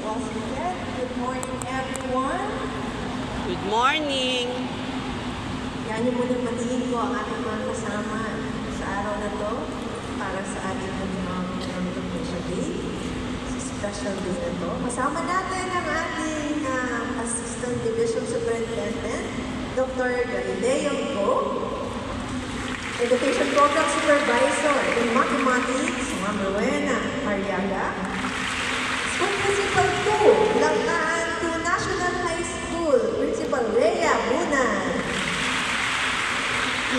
Good morning, everyone. Good morning. Yan yung munang matingin ko ang ating mga kasama sa araw na to para sa ating Education Day. Special day na to. Kasama natin ang ating Assistant Division Superintendent, Dr. Galileo Go, Education Program Supervisor in Mathematics, Ma'am Rowena Mariaga, School Principal 2, Langkaan 2 National High School, Principal Rhea Bunan,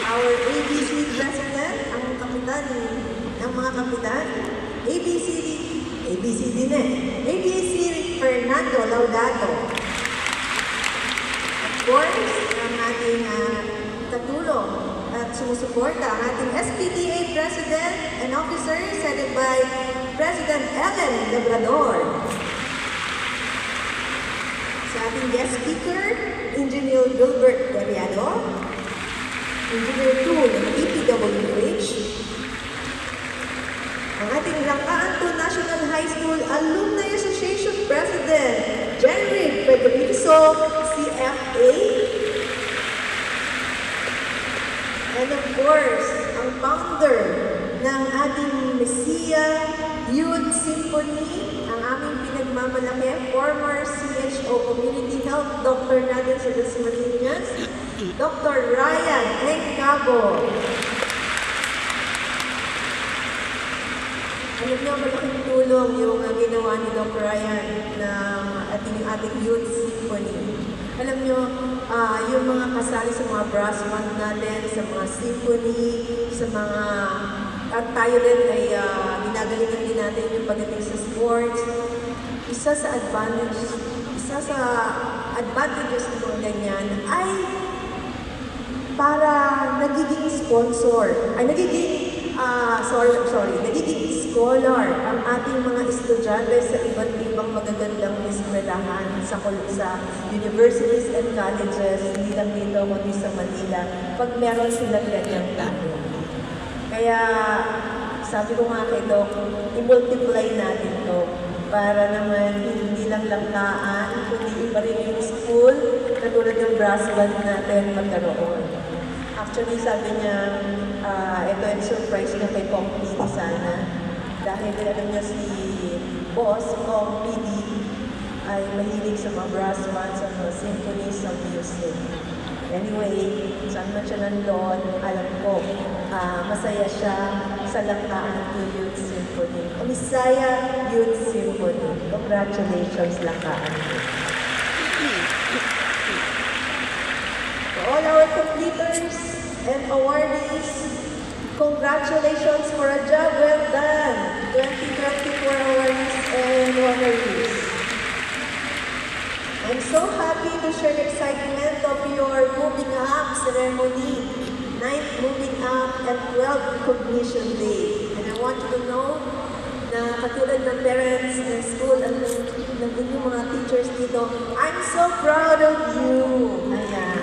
our ABC President, ang kapitan ng mga kapitan, ABC din ABC Fernando Laudado. Of course, ang ating katulong at sumusuporta ang ating SPTA President and Officers headed by President Ellen Labrador. Sa ating guest speaker, Engineer Gilbert Dariado, Engineer 2 ng DPWH, ang ating Langkaan 2 National High School Alumni Association President, Jenry Federizo, CFA, and of course, ang founder ng ating Messiya Youth Symphony, ang aming pinagmamalaki, former CHO Community Health Doctor natin sa Dasmariñas, Dr. Ryan Encabo. Alam niyo, malaking tulong yung ginawa ni Dr. Ryan ng ating Youth Symphony. Alam niyo, yung mga kasali sa mga brass band natin, sa mga symphony, sa mga... At tayo din ay ginagalingan din natin yung pagdating sa sports. Isa sa advantages ng mga ganyan ay para nagiging sponsor, ay nagiging scholar ang ating mga estudyante sa iba't ibang magagandang eskwelahan sa universities and colleges, hindi lang dito kundi sa Manila, pag meron silang ganyang plano. Kaya sabi ko nga kay Doc, i-multiply natin to para naman hindi lang langkaan, kundi iba rin yung school, katulad ng brass band natin magkaroon. Actually, sabi niya, ito yung surprise niya kay Kong PD sana. Dahil alam niya si Boss, Kong PD, ay mahilig sa mga brass bands, sa mga symphonies, sa music. Anyway, saan man siya nandun, alam ko, masaya siya sa Langkaan 2 Youth Symphony. Misaya Youth Symphony. Congratulations, Langkaan 2. To all our completers and awardees, congratulations for a job well done, 2024 awardees and honorees. I'm so happy to share the excitement of your moving up ceremony, 9th moving up and 12th recognition day. And I want you to know na katulad ng parents ng school at ng inyong mga teachers dito, I'm so proud of you. Ayan.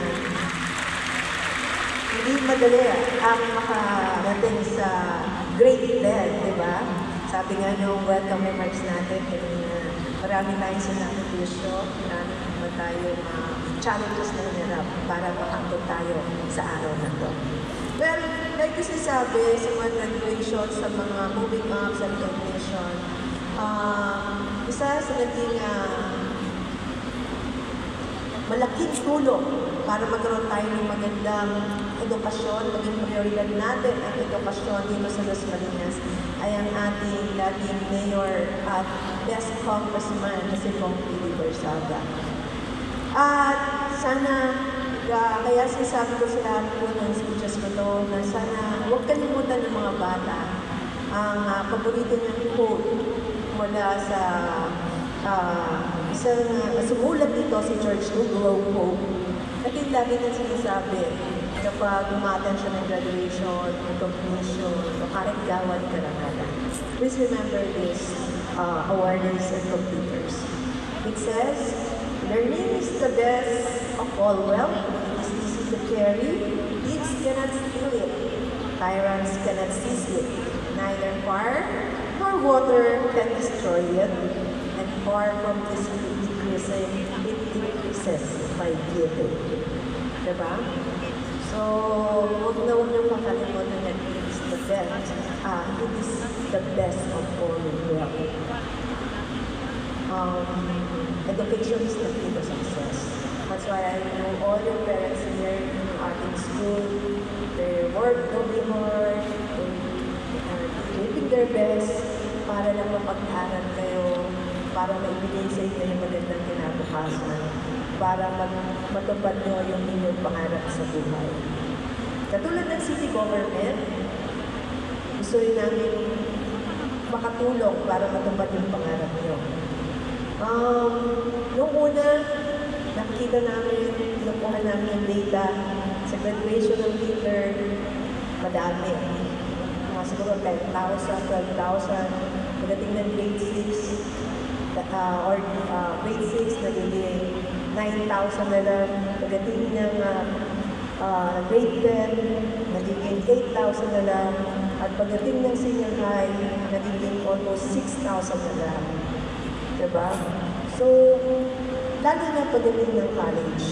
Hindi madali ang makarating sa grade 10, di ba? Sabi nga nung welcome remarks natin, marami tayong sinakripisyo, marami naman tayong challenges na hinarap para makakot tayo sa araw na to. Well, like kasi sabi sa mga graduation, sa mga moving up, sa recognition, isa sa naging malaking tulong para magkaroon tayo ng magandang edukasyon, maging prioridad natin ang edukasyon dito sa Dasmariñas ay ang ating dating mayor at best congressman na si Kong P.D. Bersaga. At sana, kaya sinasabi ko sa lahat po ng speeches ko to, na sana huwag kalimutan ng mga bata ang paborito niyang quote mula sa isang sumulat dito si George Newgrow Pope. At yung lagi na sinasabi, kapag umaten siya ng graduation, recognition, o kahit gawad karangalan. Please remember this, awardees and completers. It says, learning is the best of all wealth. It is easy to carry. Thieves cannot steal it. Tyrants cannot seize it. Neither fire nor water can destroy it. And far from decreasing, it decreases by giving. Diba? So, huwag niyong makalimutan na it is the best. It is the best of all wealth. Education is the key to success. That's why I know all your parents here are in school. They work really hard. They are doing their best para lang mapag-aral kayo, para maibigay sa inyo yung magandang kinabukasan, para matupad nyo yung inyong pangarap sa buhay. Katulad ng city government, gusto rin namin makatulong para matupad yung pangarap nyo. Noong una, nakikita namin, kinukuha namin yung data sa graduation ng Peter, madami. Mga siguro 10,000, 12,000. Pagdating ng grade 6, or grade 6, nagiging 9,000 na lang. Pagdating ng grade 10, nagiging 8,000 na lang. At pagdating ng senior high, nagiging almost 6,000 na lang. Diba? So, lalo na pagdating ng college,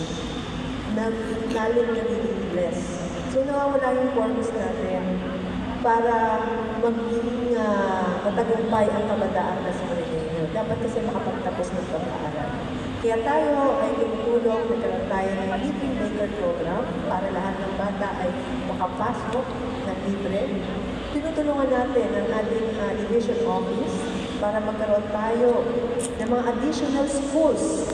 lalo nagiging less. So, nawawala yung purpose natin para maging matagumpay ang kabataan na sa Pilipinas. Dapat kasi makapagtapos ng pag-aaral. Kaya tayo ay tumutulong, nagkaroon tayo ng Libreng Baker Program para lahat ng bata ay makapasok ng libre. Tinutulungan natin ang ating division office para magkaroon tayo ng mga additional schools